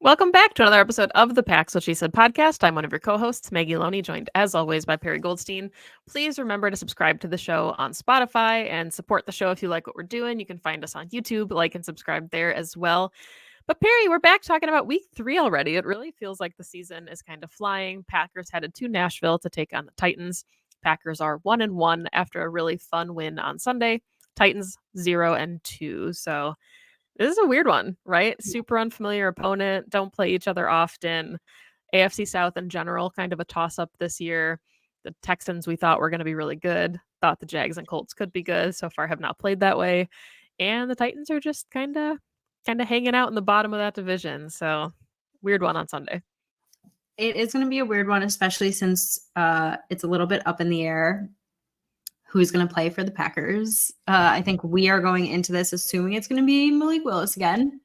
Welcome back to another episode of the Pax What She Said podcast. I'm one of your co-hosts, Maggie Loney, joined as always by Perry Goldstein. Please remember to subscribe to the show on Spotify and support the show if you like what we're doing. You can find us on YouTube, like and subscribe there as well. But Perry, we're back talking about week 3 already. It really feels like the season is kind of flying. Packers headed to Nashville to take on the Titans. Packers are 1-1 after a really fun win on Sunday. Titans 0-2. So this is a weird one, right? Super unfamiliar opponent, don't play each other often. AFC South in general, kind of a toss up this year. The Texans we thought were going to be really good, thought the Jags and Colts could be good, so far have not played that way. And the Titans are just kind of hanging out in the bottom of that division. So weird one on Sunday. It is going to be a weird one, especially since it's a little bit up in the air who's going to play for the Packers. I think we are going into this assuming it's going to be Malik Willis again.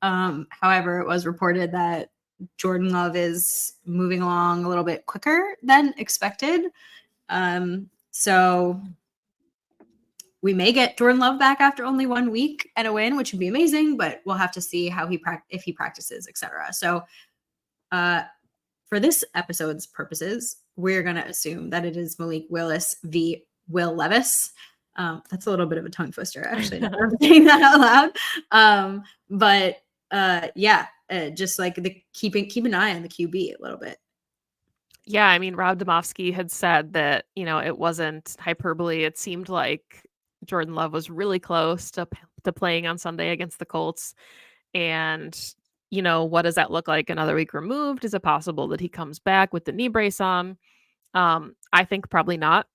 However, it was reported that Jordan Love is moving along a little bit quicker than expected. So we may get Jordan Love back after only 1 week and a win, which would be amazing, but we'll have to see how if he practices, etc. So for this episode's purposes, we're going to assume that it is Malik Willis v. Will Levis. That's a little bit of a tongue twister, actually, never saying that out loud. Just like keep an eye on the QB a little bit. Yeah, I mean, Rob Domofsky had said that, it wasn't hyperbole. It seemed like Jordan Love was really close to playing on Sunday against the Colts. And, what does that look like another week removed? Is it possible that he comes back with the knee brace on? I think probably not.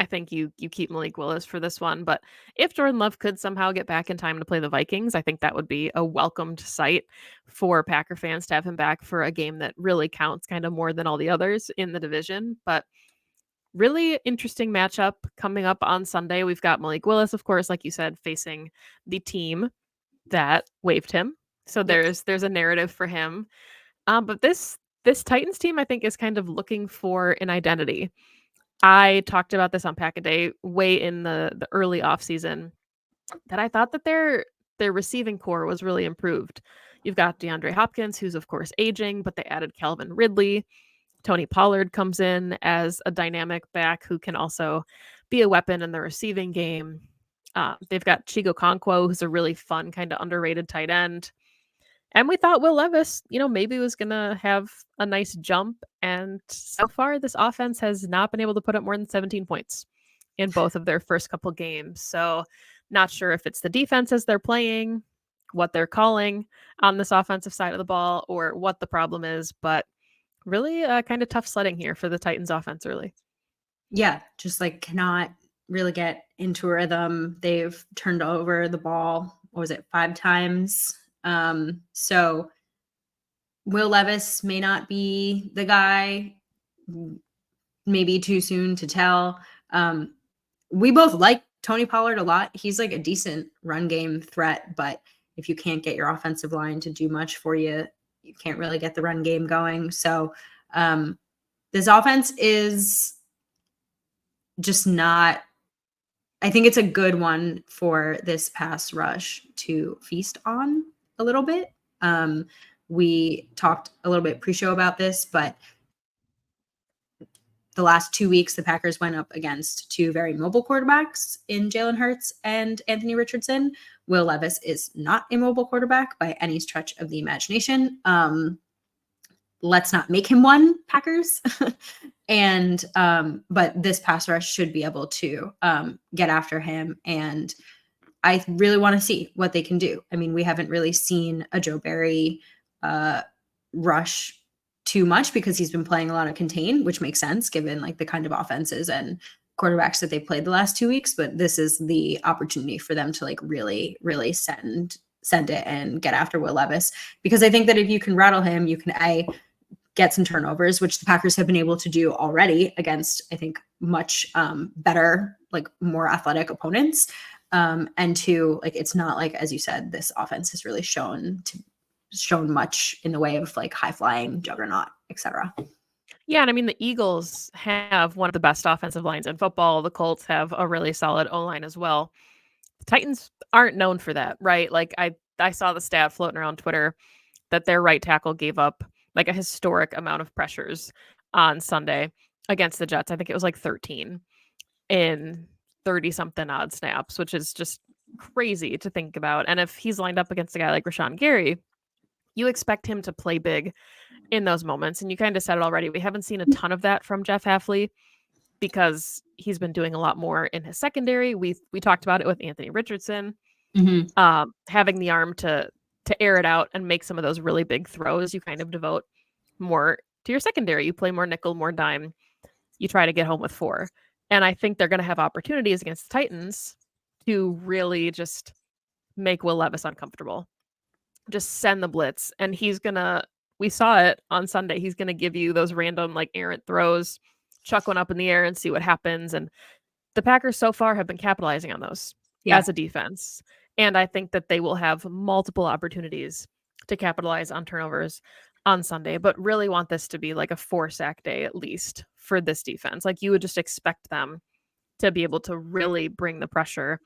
I think you keep Malik Willis for this one. But if Jordan Love could somehow get back in time to play the Vikings, I think that would be a welcomed sight for Packer fans to have him back for a game that really counts kind of more than all the others in the division. But really interesting matchup coming up on Sunday. We've got Malik Willis, of course, like you said, facing the team that waived him. So there's a narrative for him. But this Titans team, I think, is kind of looking for an identity. I talked about this on Pack-A-Day way in the early offseason that I thought that their receiving core was really improved. You've got DeAndre Hopkins, who's of course aging, but they added Calvin Ridley. Tony Pollard comes in as a dynamic back who can also be a weapon in the receiving game. They've got Chigo Okonkwo, who's a really fun, kind of underrated tight end. And we thought Will Levis, maybe was going to have a nice jump. And so far, this offense has not been able to put up more than 17 points in both of their first couple games. So not sure if it's the defenses they're playing, what they're calling on this offensive side of the ball, or what the problem is. But really kind of tough sledding here for the Titans offense early. Yeah, just like cannot really get into a rhythm. They've turned over the ball, 5 times? So Will Levis may not be the guy, maybe too soon to tell. We both like Tony Pollard a lot. He's like a decent run game threat, but if you can't get your offensive line to do much for you, you can't really get the run game going. So this offense is just not, I think it's a good one for this pass rush to feast on a little bit. We talked a little bit pre-show about this, but the last 2 weeks, the Packers went up against 2 very mobile quarterbacks in Jalen Hurts and Anthony Richardson. Will Levis is not a mobile quarterback by any stretch of the imagination. Let's not make him one, Packers. But this pass rush should be able to get after him. And I really want to see what they can do. I mean, we haven't really seen a Joe Barry rush too much because he's been playing a lot of contain, which makes sense given like the kind of offenses and quarterbacks that they played the last 2 weeks. But this is the opportunity for them to like really, really send it and get after Will Levis, because I think that if you can rattle him, you can get some turnovers, which the Packers have been able to do already against, I think, much better, like more athletic opponents. And 2, like, it's not like, as you said, this offense has really shown much in the way of like high flying juggernaut, etc. Yeah, and I mean the Eagles have one of the best offensive lines in football. The Colts have a really solid O-line as well. The Titans aren't known for that, right? Like I saw the stat floating around Twitter that their right tackle gave up like a historic amount of pressures on Sunday against the Jets. I think it was like 13 in 30 something odd snaps, which is just crazy to think about. And if he's lined up against a guy like Rashawn Gary, you expect him to play big in those moments. And you kind of said it already. We haven't seen a ton of that from Jeff Hafley because he's been doing a lot more in his secondary. We talked about it with Anthony Richardson, having the arm to air it out and make some of those really big throws. You kind of devote more to your secondary. You play more nickel, more dime. You try to get home with 4. And I think they're going to have opportunities against the Titans to really just make Will Levis uncomfortable. Just send the blitz. And we saw it on Sunday. He's going to give you those random, like, errant throws, chuck one up in the air and see what happens. And the Packers so far have been capitalizing on those as a defense. And I think that they will have multiple opportunities to capitalize on turnovers on Sunday, but really want this to be like a 4-sack day at least for this defense. Like, you would just expect them to be able to really bring the pressure.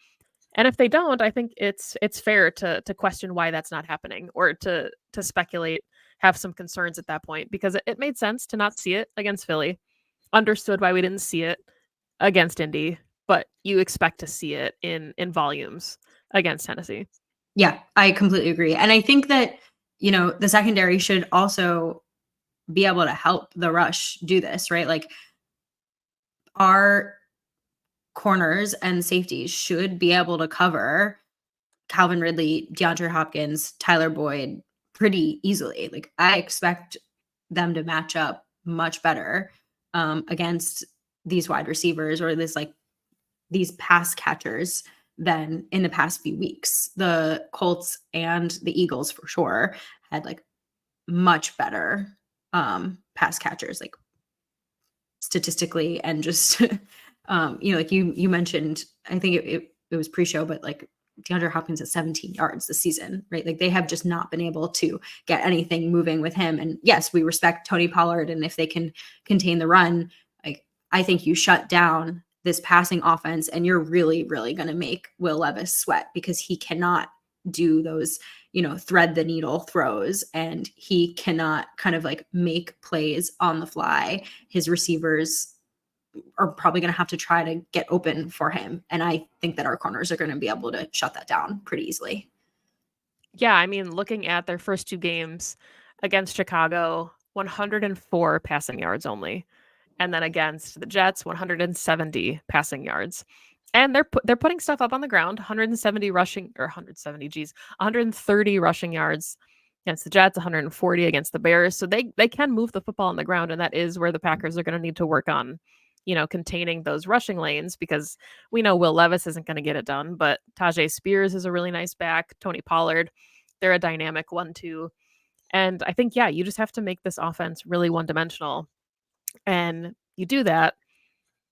And if they don't, I think it's fair to question why that's not happening, or to speculate, have some concerns at that point, because it made sense to not see it against Philly. Understood why we didn't see it against Indy, but you expect to see it in volumes against Tennessee. Yeah, I completely agree. And I think that, the secondary should also be able to help the rush do this, right? Like, our corners and safeties should be able to cover Calvin Ridley, DeAndre Hopkins, Tyler Boyd pretty easily. Like, I expect them to match up much better against these wide receivers, or these pass catchers, than in the past few weeks. The Colts and the Eagles for sure had like much better pass catchers, like statistically, and just like you mentioned, I think it was pre-show, but like DeAndre Hopkins at 17 yards this season, right? Like, they have just not been able to get anything moving with him. And yes, we respect Tony Pollard, and if they can contain the run, like, I think you shut down this passing offense and you're really, really going to make Will Levis sweat, because he cannot do those, thread the needle throws, and he cannot kind of like make plays on the fly. His receivers are probably going to have to try to get open for him. And I think that our corners are going to be able to shut that down pretty easily. Yeah, I mean, looking at their first 2 games against Chicago, 104 passing yards only. And then against the Jets, 170 passing yards. And they're putting stuff up on the ground, 170 rushing, or 170, 130 rushing yards against the Jets, 140 against the Bears. So they can move the football on the ground, and that is where the Packers are going to need to work on, containing those rushing lanes, because we know Will Levis isn't going to get it done, but Tajay Spears is a really nice back. Tony Pollard, they're a dynamic 1-2. And I think, yeah, you just have to make this offense really one-dimensional. And you do that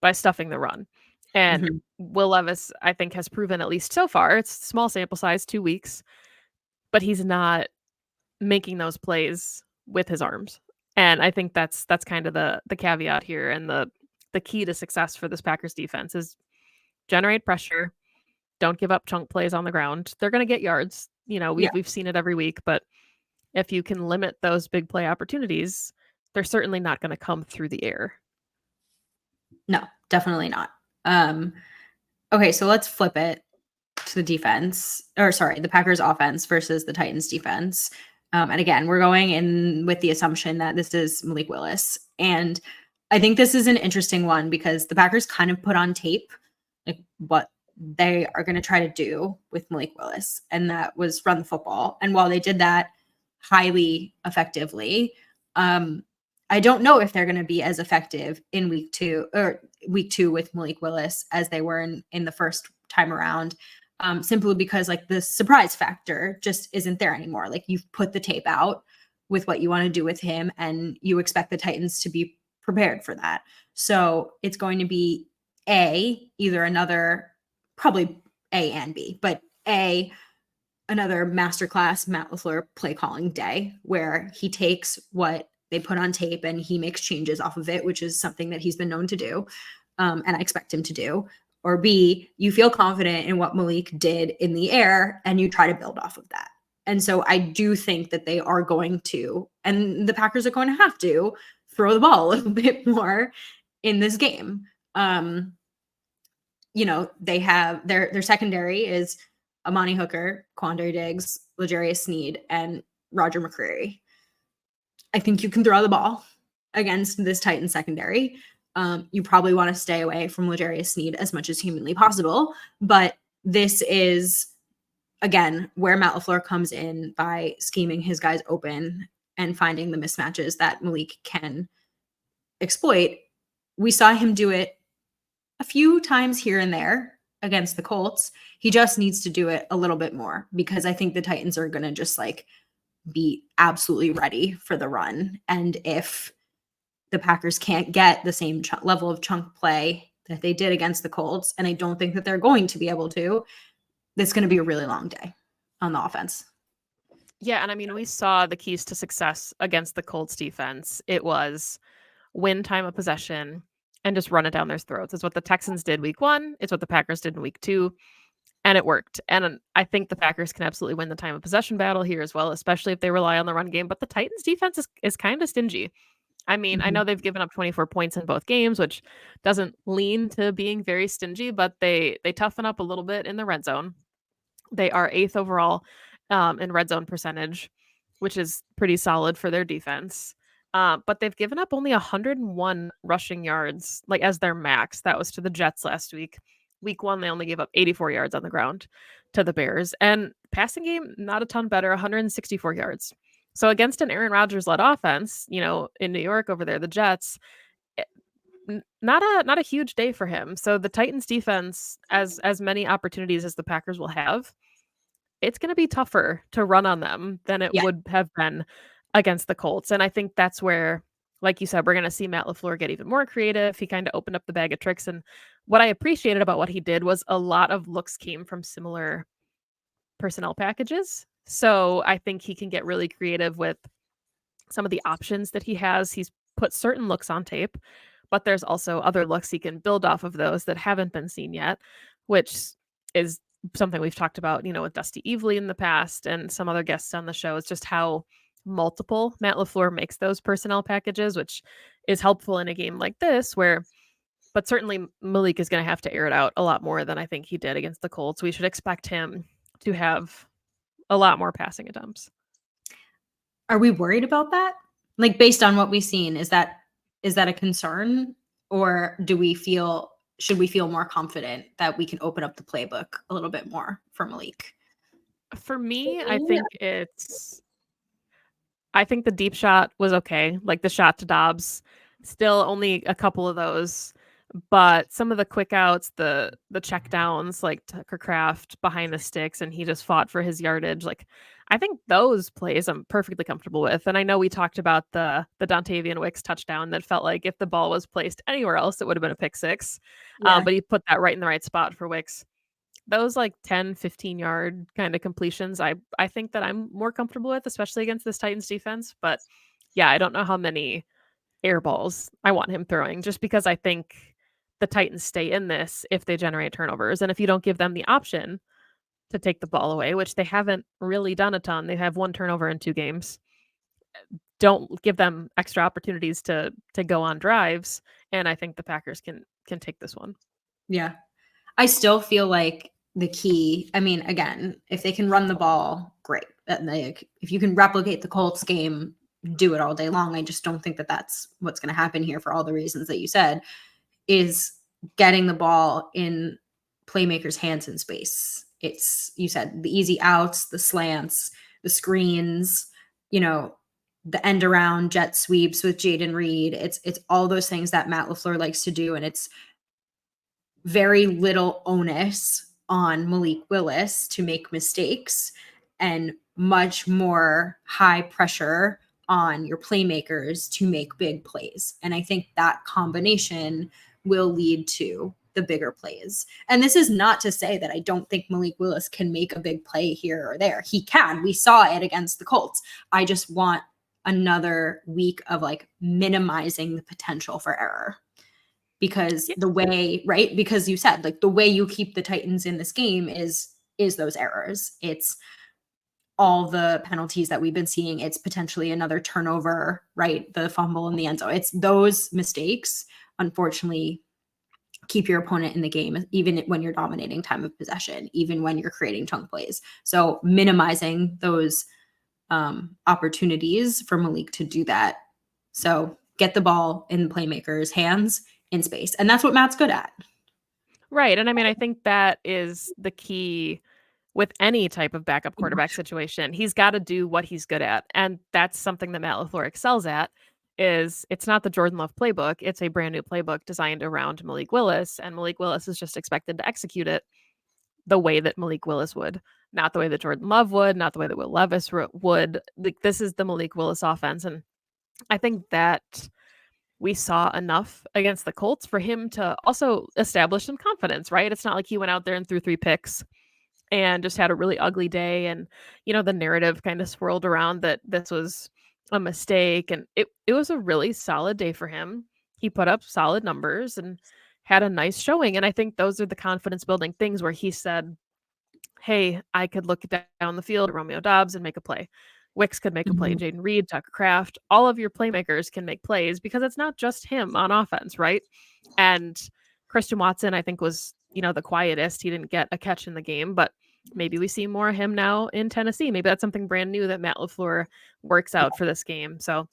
by stuffing the run. And Will Levis, I think, has proven, at least so far, it's small sample size, 2 weeks, but he's not making those plays with his arms. And I think that's kind of the caveat here, and the key to success for this Packers defense is generate pressure, don't give up chunk plays on the ground. They're going to get yards. We've seen it every week, but if you can limit those big play opportunities, they're certainly not going to come through the air. No, definitely not. Okay, so let's flip it to the defense, or sorry, the Packers offense versus the Titans defense. And again, we're going in with the assumption that this is Malik Willis. And I think this is an interesting one, because the Packers kind of put on tape like what they are going to try to do with Malik Willis, and that was run the football. And while they did that highly effectively, I don't know if they're going to be as effective in week two with Malik Willis as they were in the first time around, simply because like the surprise factor just isn't there anymore. Like, you've put the tape out with what you want to do with him, and you expect the Titans to be prepared for that. So it's going to be either another, probably A and B, but another masterclass Matt LaFleur play calling day, where he takes what they put on tape and he makes changes off of it, which is something that he's been known to do. And I expect him to do. Or B, you feel confident in what Malik did in the air and you try to build off of that. And so I do think that they are going to, and the Packers are going to have to throw the ball a little bit more in this game. They have their secondary is Amani Hooker, Quandre Diggs, L'Jarius Sneed, and Roger McCreary. I think you can throw the ball against this Titan secondary. You probably want to stay away from L'Jarius Sneed as much as humanly possible, but this is, again, where Matt LaFleur comes in by scheming his guys open and finding the mismatches that Malik can exploit. We saw him do it a few times here and there against the Colts. He just needs to do it a little bit more, because I think the Titans are going to just be absolutely ready for the run. And if the Packers can't get the same level of chunk play that they did against the Colts, and I don't think that they're going to be able to, it's going to be a really long day on the offense. Yeah, and I mean, we saw the keys to success against the Colts defense. It was win time of possession and just run it down their throats. It's what the Texans did week 1. It's what the Packers did in week 2. And it worked. And I think the Packers can absolutely win the time of possession battle here as well, especially if they rely on the run game. But the Titans defense is kind of stingy. I mean, I know they've given up 24 points in both games, which doesn't lean to being very stingy, but they toughen up a little bit in the red zone. They are 8th overall in red zone percentage, which is pretty solid for their defense. But they've given up only 101 rushing yards, as their max. That was to the Jets last week. Week 1, they only gave up 84 yards on the ground to the Bears. And passing game, not a ton better, 164 yards. So against an Aaron Rodgers-led offense, in New York over there, the Jets, not a huge day for him. So the Titans defense, as many opportunities as the Packers will have, it's going to be tougher to run on them than it would have been against the Colts. And I think that's where, like you said, we're going to see Matt LaFleur get even more creative. He kind of opened up the bag of tricks. And what I appreciated about what he did was a lot of looks came from similar personnel packages. So I think he can get really creative with some of the options that he has. He's put certain looks on tape, but there's also other looks he can build off of those that haven't been seen yet, which is something we've talked about, with Dusty Evely in the past and some other guests on the show. It's just how multiple Matt LaFleur makes those personnel packages, which is helpful in a game like this but certainly Malik is going to have to air it out a lot more than I think he did against the Colts. We should expect him to have a lot more passing attempts. Are we worried about that? Based on what we've seen, is that a concern, or should we feel more confident that we can open up the playbook a little bit more for Malik? For me, I think the deep shot was okay. The shot to Dobbs, still only a couple of those, but some of the quick outs, the check downs, like Tucker Kraft behind the sticks, and he just fought for his yardage. I think those plays I'm perfectly comfortable with. And I know we talked about the Dontavian Wicks touchdown that felt like if the ball was placed anywhere else, it would have been a pick six. But he put that right in the right spot for Wicks. Those 10, 15-yard kind of completions, I think that I'm more comfortable with, especially against this Titans defense. But yeah, I don't know how many air balls I want him throwing, just because I think the Titans stay in this if they generate turnovers. And if you don't give them the option to take the ball away, which they haven't really done a ton, they have 1 turnover in 2 games, don't give them extra opportunities to go on drives. And I think the Packers can take this one. Yeah. I still feel like the key, I mean, again, if they can run the ball, great. If you can replicate the Colts game, do it all day long. I just don't think that that's what's going to happen here, for all the reasons that you said, is getting the ball in playmakers' hands in space. It's, you said, the easy outs, the slants, the screens, the end around jet sweeps with Jayden Reed. It's all those things that Matt LaFleur likes to do. And it's very little onus on Malik Willis to make mistakes, and much more high pressure on your playmakers to make big plays. And I think that combination will lead to the bigger plays. And this is not to say that I don't think Malik Willis can make a big play here or there. He can. We saw it against the Colts. I just want another week of minimizing the potential for error. Because the way, right? Because you said, the way you keep the Titans in this game is those errors. It's all the penalties that we've been seeing. It's potentially another turnover, right? The fumble in the end zone. It's those mistakes, unfortunately, keep your opponent in the game, even when you're dominating time of possession, even when you're creating chunk plays. So minimizing those opportunities for Malik to do that. So get the ball in the playmakers' hands in space. And that's what Matt's good at. Right. And I mean, I think that is the key with any type of backup quarterback situation. He's got to do what he's good at. And that's something that Matt LaFleur excels at. Is it's not the Jordan Love playbook. It's a brand new playbook designed around Malik Willis. And Malik Willis is just expected to execute it the way that Malik Willis would, not the way that Jordan Love would, not the way that Will Levis would. Like, this is the Malik Willis offense. And I think that we saw enough against the Colts for him to also establish some confidence, right? It's not like he went out there and threw 3 picks and just had a really ugly day. And, the narrative kind of swirled around that this was a mistake. And it was a really solid day for him. He put up solid numbers and had a nice showing. And I think those are the confidence building things where he said, hey, I could look down the field at Romeo Dobbs and make a play. Wicks could make a play. Mhm. Jaden Reed, Tucker Kraft, all of your playmakers can make plays because it's not just him on offense, right? And Christian Watson, I think, was, the quietest. He didn't get a catch in the game, but maybe we see more of him now in Tennessee. Maybe that's something brand new that Matt LaFleur works out for this game. So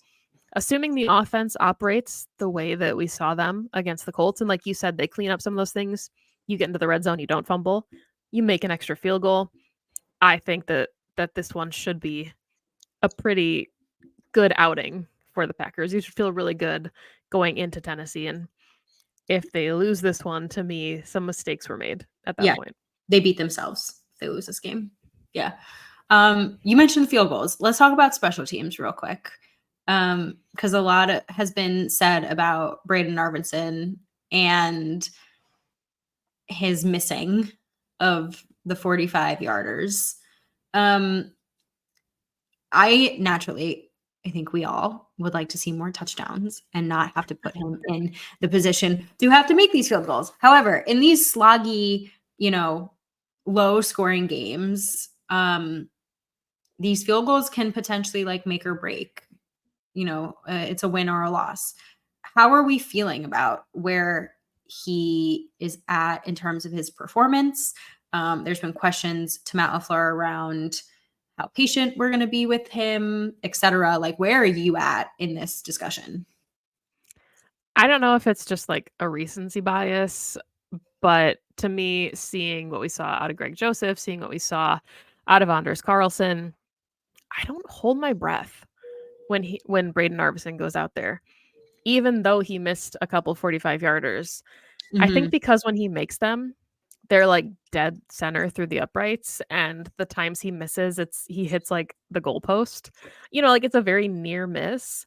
assuming the offense operates the way that we saw them against the Colts, and like you said, they clean up some of those things, you get into the red zone, you don't fumble, you make an extra field goal. I think that this one should be a pretty good outing for the Packers. You should feel really good going into Tennessee. And if they lose this one, to me, some mistakes were made at that Yeah, point. they beat themselves if they lose this game. Yeah. You mentioned field goals. Let's talk about special teams real quick. Because a lot has been said about Braden Arvinson and his missing of the 45 yarders. I think we all would like to see more touchdowns and not have to put him in the position to have to make these field goals. However, in these sloggy, low scoring games, these field goals can potentially make or break. It's a win or a loss. How are we feeling about where he is at in terms of his performance? There's been questions to Matt LaFleur around how patient we're going to be with him, etc. Where are you at in this discussion? I don't know if it's just like a recency bias, but to me, seeing what we saw out of Greg Joseph, seeing what we saw out of Anders Carlson, I don't hold my breath when Braden Arvison goes out there, even though he missed a couple 45 yarders. I think because when he makes them, they're like dead center through the uprights, and the times he misses, he hits like the goalpost. It's a very near miss.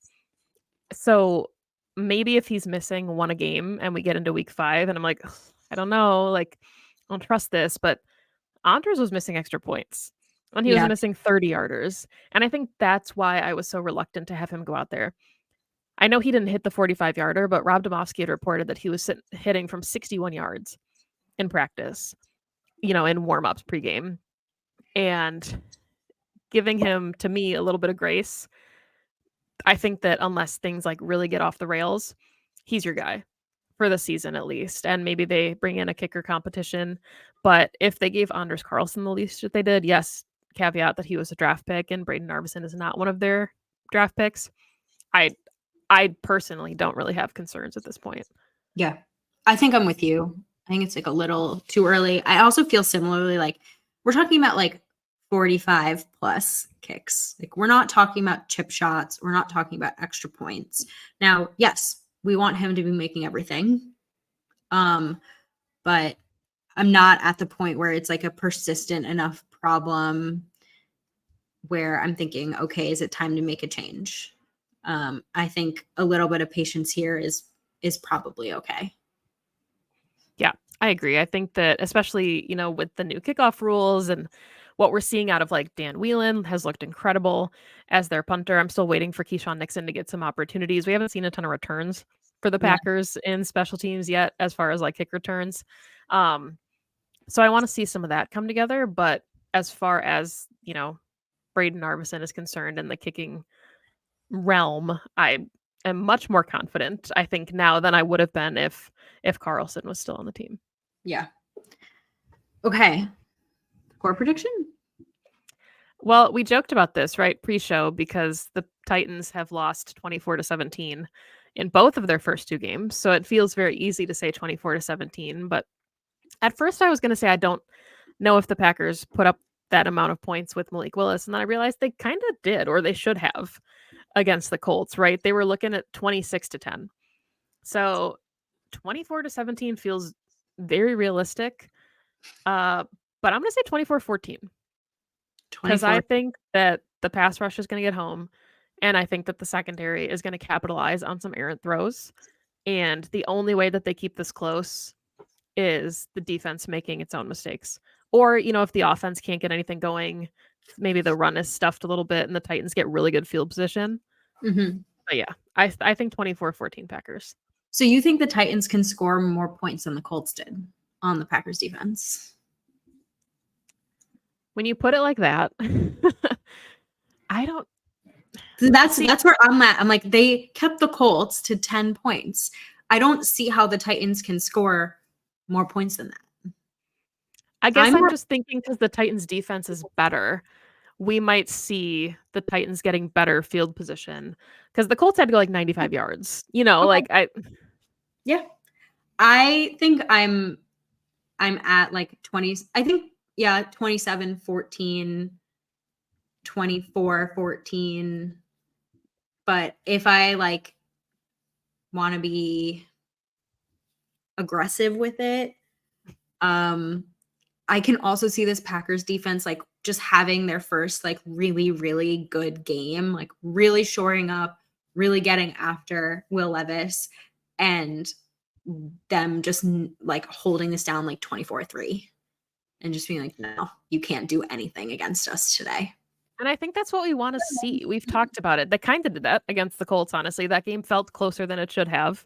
So maybe if he's missing one a game and we get into week 5 and I'm like, I don't know, like I don't trust this, but Anders was missing extra points and he was Yeah. missing 30 yarders. And I think that's why I was so reluctant to have him go out there. I know he didn't hit the 45 yarder, but Rob Domofsky had reported that he was hitting from 61 yards in practice, in warm-ups pregame, and giving him, to me, a little bit of grace. I think that unless things really get off the rails, he's your guy for the season at least. And maybe they bring in a kicker competition. But if they gave Anders Carlson the least that they did, yes, caveat that he was a draft pick and Braden Arvison is not one of their draft picks. I personally don't really have concerns at this point. Yeah. I think I'm with you. I think it's a little too early. I also feel similarly, we're talking about 45 plus kicks. We're not talking about chip shots. We're not talking about extra points. Now, yes, we want him to be making everything. But I'm not at the point where it's a persistent enough problem where I'm thinking, okay, is it time to make a change? I think a little bit of patience here is probably okay. Yeah, I agree. I think that especially, with the new kickoff rules and what we're seeing out of Dan Whelan has looked incredible as their punter. I'm still waiting for Keyshawn Nixon to get some opportunities. We haven't seen a ton of returns for the Packers in special teams yet, as far as kick returns. So I want to see some of that come together. But as far as, Braden Arvison is concerned in the kicking realm, I am much more confident, I think, now than I would have been if Carlson was still on the team. Yeah. Okay. Score prediction? Well, we joked about this, right, pre-show, because the Titans have lost 24-17 in both of their first two games. So it feels very easy to say 24-17. But at first I was going to say I don't know if the Packers put up that amount of points with Malik Willis. And then I realized they kind of did, or they should have, against the Colts, right? They were looking at 26-10. So 24-17 feels very realistic. But I'm going to say 24-14. Because I think that the pass rush is going to get home, and I think that the secondary is going to capitalize on some errant throws. And the only way that they keep this close is the defense making its own mistakes. Or, if the offense can't get anything going, maybe the run is stuffed a little bit and the Titans get really good field position. Mm-hmm. But yeah, I think 24-14 Packers. So you think the Titans can score more points than the Colts did on the Packers defense? When you put it like that, I don't. That's where I'm at. I'm like, they kept the Colts to 10 points. I don't see how the Titans can score more points than that. I guess I'm just thinking because the Titans defense is better, we might see the Titans getting better field position, because the Colts had to go like 95 yards. Okay. Yeah. I think I'm at like 20. I think, 27-14, 24-14. But if I like want to be aggressive with it, I can also see this Packers defense like just having their first like really, really good game, like really shoring up, really getting after Will Levis, and them just like holding this down like 24-3 and just being like, no, you can't do anything against us today. And I think that's what we want to see. We've talked about it. They kind of did that against the Colts, honestly. That game felt closer than it should have,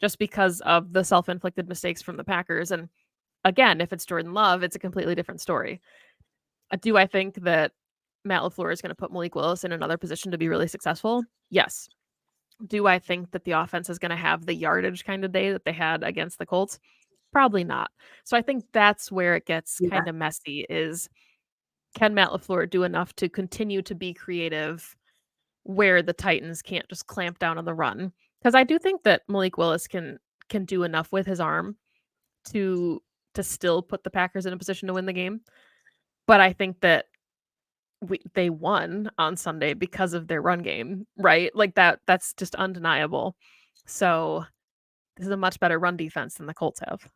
just because of the self-inflicted mistakes from the Packers. And again, if it's Jordan Love, it's a completely different story. Do I think that Matt LaFleur is going to put Malik Willis in another position to be really successful? Yes. Do I think that the offense is going to have the yardage kind of day that they had against the Colts? Probably not. So I think that's where it gets kind of messy, is can Matt LaFleur do enough to continue to be creative where the Titans can't just clamp down on the run? Because I do think that Malik Willis can do enough with his arm to still put the Packers in a position to win the game. But I think that they won on Sunday because of their run game, right? Like that's just undeniable. So this is a much better run defense than the Colts have.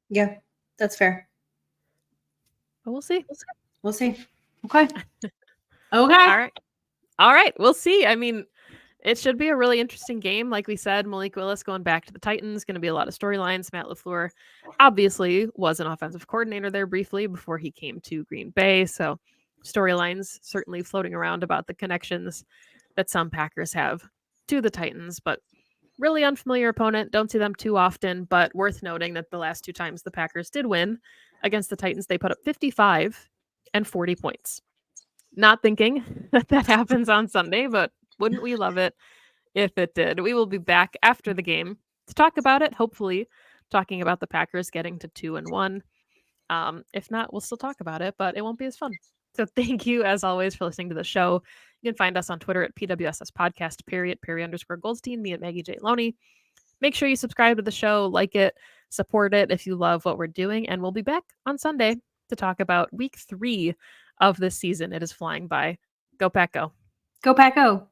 Yeah, that's fair. But we'll see. We'll see. Okay. Okay. All right. We'll see. I mean, it should be a really interesting game. Like we said, Malik Willis going back to the Titans, going to be a lot of storylines. Matt LaFleur obviously was an offensive coordinator there briefly before he came to Green Bay. So storylines certainly floating around about the connections that some Packers have to the Titans, but really unfamiliar opponent. Don't see them too often, but worth noting that the last two times the Packers did win against the Titans, they put up 55 and 40 points. Not thinking that happens on Sunday, but wouldn't we love it if it did? We will be back after the game to talk about it, hopefully talking about the Packers getting to 2-1. If not, we'll still talk about it, but it won't be as fun. So thank you, as always, for listening to the show. You can find us on Twitter at PWSS Podcast, Perry_Goldstein, me at Maggie J. Loney. Make sure you subscribe to the show, like it, support it if you love what we're doing, and we'll be back on Sunday to talk about week 3 of this season. It is flying by. Go Pack Go. Go Pack Go.